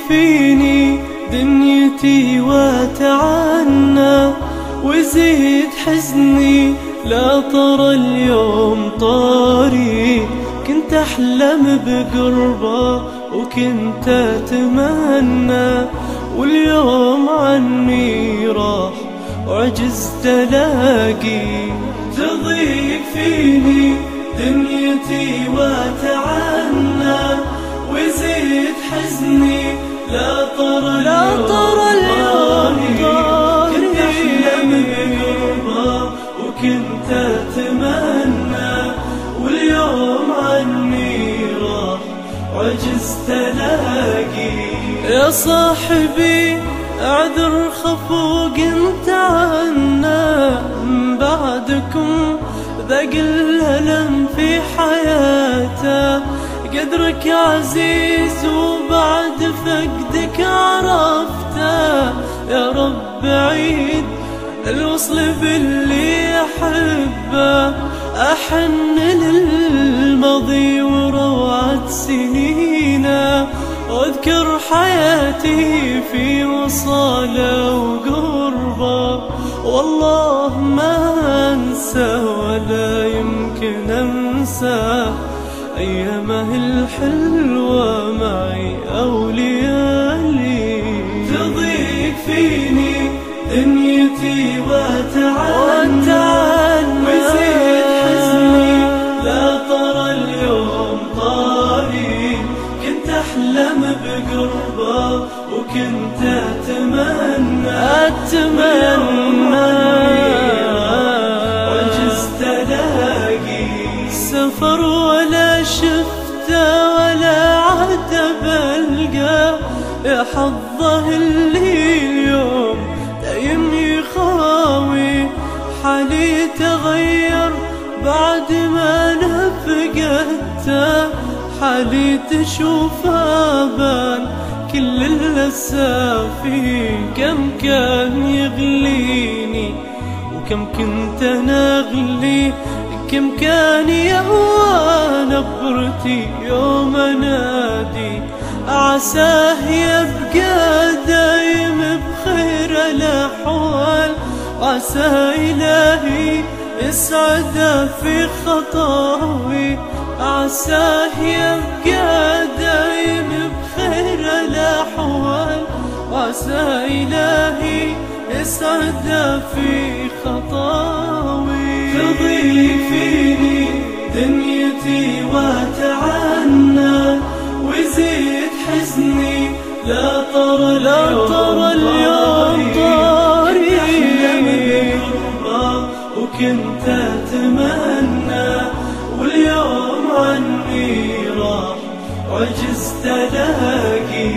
فيني دنيتي واتعنى وزيد حزني لا طر اليوم طاري. كنت أحلم بقربه وكنت أتمنى واليوم عني راح وعجزت ألاقي. تضيق فيني دنيتي واتعنى وزيد حزني لا طر اليوم طاري. كنت أحلم بقربه وكنت أتمنى واليوم عني راح وعجزت ألاقي. يا صاحبي اعذر خفوق انت عنا، بعدكم ذاق الألم في حياته. قدرك عزيز وبعد فقدك عرفته. يا رب عيد الوصل باللي أحبه، أحن للماضي وروعة سنينه، واذكر حياتي في وصاله وقربه. والله ما أنسى ولا يمكن أنسى أيامه الحلوة معي أو ليالي. تضيق فيني دنيتي واتعنى وزيد حزني لا طر اليوم طاري. كنت أحلم بقربه وكنت أتمنى وعجزت ألاقي. سفر ولا شفته ولا عاد بلقى، يا حظه اللي اليوم دايم يخاوي. حالي تغير بعد ما نفقدته، حالي تشوفه بان كل الأسافي. كم كان يغليني وكم كنت أنا أغلي، كم كان يهوى نبرتي يوم أنادي. عساه يبقى دايم بخير الأحوال، عسى إلهي يسعد في خطاوي. عساه يبقى دايم بخير الأحوال، عسى إلهي يسعد في خطاوي. تضيق فيني دنيتي واتعنى وزيد حزني لا طر اليوم طاري. أحلم بقربه وكنت أتمنى واليوم عني راح وعجزت ألاقي.